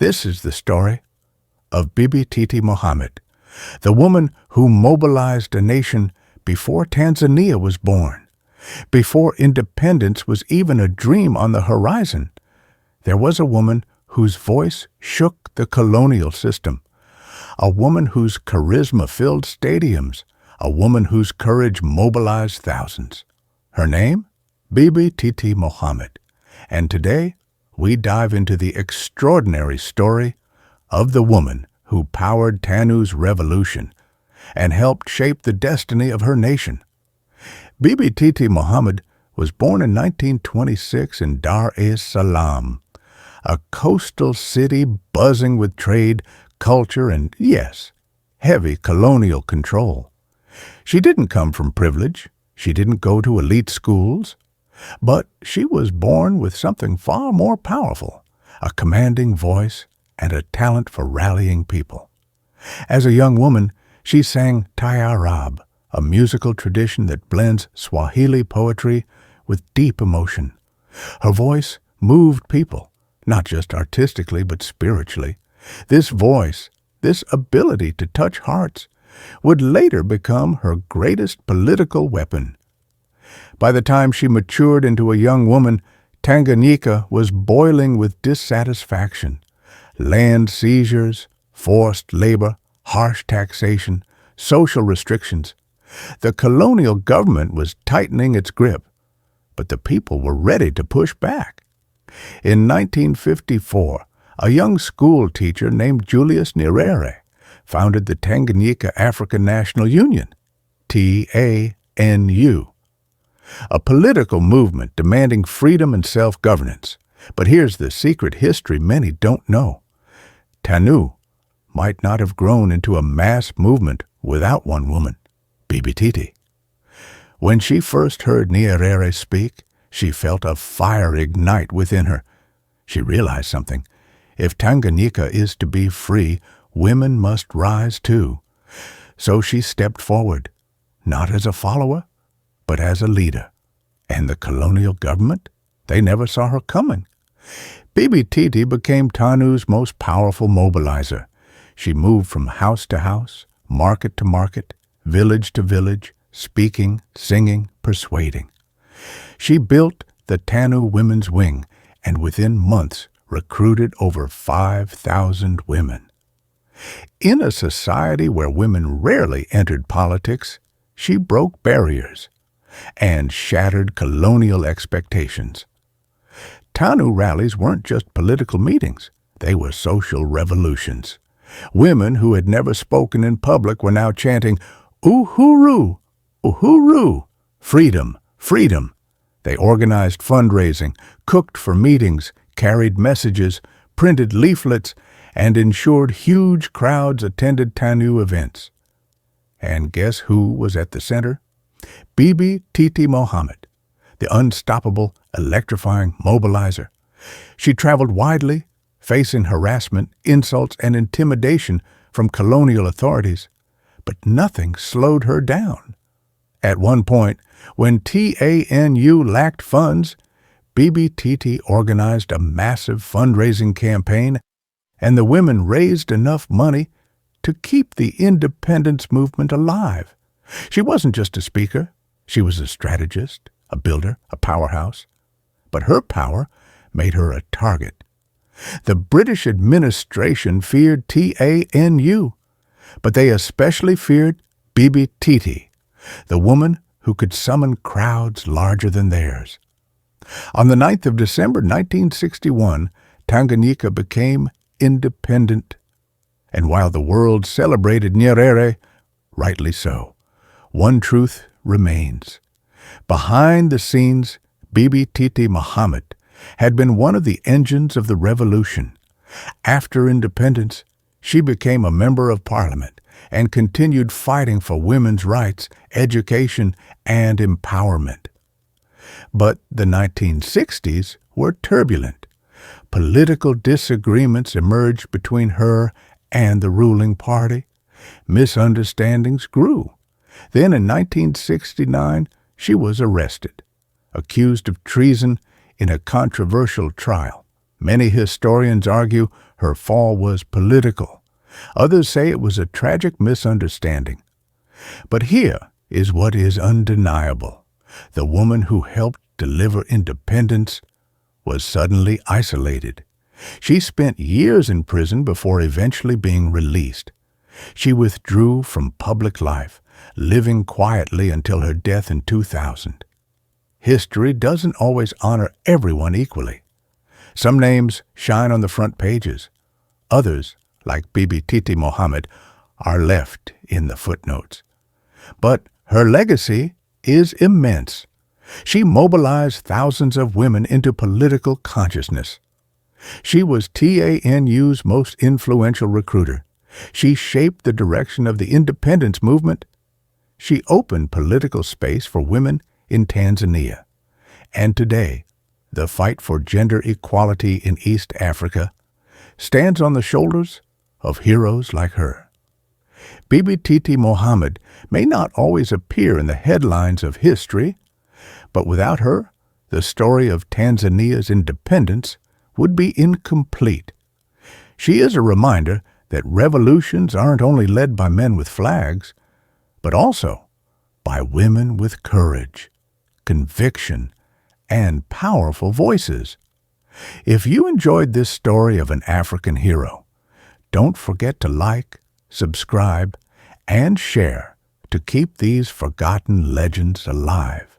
This is the story of Bibi Titi Mohammed, the woman who mobilized a nation before Tanzania was born, before independence was even a dream on the horizon. There was a woman whose voice shook the colonial system, a woman whose charisma filled stadiums, a woman whose courage mobilized thousands. Her name? Bibi Titi Mohammed. And today, we dive into the extraordinary story of the woman who powered TANU's revolution and helped shape the destiny of her nation. Bibi Titi Mohammed was born in 1926 in Dar es Salaam, a coastal city buzzing with trade, culture, and, yes, heavy colonial control. She didn't come from privilege. She didn't go to elite schools. But she was born with something far more powerful, a commanding voice and a talent for rallying people. As a young woman, she sang Taarab, a musical tradition that blends Swahili poetry with deep emotion. Her voice moved people, not just artistically but spiritually. This voice, this ability to touch hearts, would later become her greatest political weapon. By the time she matured into a young woman, Tanganyika was boiling with dissatisfaction. Land seizures, forced labor, harsh taxation, social restrictions. The colonial government was tightening its grip, but the people were ready to push back. In 1954, a young school teacher named Julius Nyerere founded the Tanganyika African National Union, TANU, a political movement demanding freedom and self-governance. But here's the secret history many don't know. TANU might not have grown into a mass movement without one woman, Bibi Titi. When she first heard Nyerere speak, she felt a fire ignite within her. She realized something. If Tanganyika is to be free, women must rise too. So she stepped forward, not as a follower, but as a leader. And the colonial government? They never saw her coming. Bibi Titi became TANU's most powerful mobilizer. She moved from house to house, market to market, village to village, speaking, singing, persuading. She built the TANU Women's Wing, and within months recruited over 5,000 women. In a society where women rarely entered politics, she broke barriers and shattered colonial expectations. TANU rallies weren't just political meetings. They were social revolutions. Women who had never spoken in public were now chanting, "Uhuru! Uhuru! Freedom! Freedom!" They organized fundraising, cooked for meetings, carried messages, printed leaflets, and ensured huge crowds attended TANU events. And guess who was at the center? Bibi Titi Mohammed, the unstoppable, electrifying mobilizer. She traveled widely, facing harassment, insults, and intimidation from colonial authorities, but nothing slowed her down. At one point, when TANU lacked funds, Bibi Titi organized a massive fundraising campaign, and the women raised enough money to keep the independence movement alive. She wasn't just a speaker. She was a strategist, a builder, a powerhouse. But her power made her a target. The British administration feared TANU, but they especially feared Bibi Titi, the woman who could summon crowds larger than theirs. On the 9th of December 1961, Tanganyika became independent. And while the world celebrated Nyerere, rightly so, one truth remains. Behind the scenes, Bibi Titi Mohammed had been one of the engines of the revolution. After independence, she became a member of parliament and continued fighting for women's rights, education, and empowerment. But the 1960s were turbulent. Political disagreements emerged between her and the ruling party. Misunderstandings grew. Then in 1969, she was arrested, accused of treason in a controversial trial. Many historians argue her fall was political. Others say it was a tragic misunderstanding. But here is what is undeniable. The woman who helped deliver independence was suddenly isolated. She spent years in prison before eventually being released. She withdrew from public life, living quietly until her death in 2000. History doesn't always honor everyone equally. Some names shine on the front pages. Others, like Bibi Titi Mohammed, are left in the footnotes. But her legacy is immense. She mobilized thousands of women into political consciousness. She was TANU's most influential recruiter. She shaped the direction of the independence movement. She opened political space for women in Tanzania. And today, the fight for gender equality in East Africa stands on the shoulders of heroes like her. Bibi Titi Mohammed may not always appear in the headlines of history, but without her, the story of Tanzania's independence would be incomplete. She is a reminder that revolutions aren't only led by men with flags, but also by women with courage, conviction, and powerful voices. If you enjoyed this story of an African hero, don't forget to like, subscribe, and share to keep these forgotten legends alive.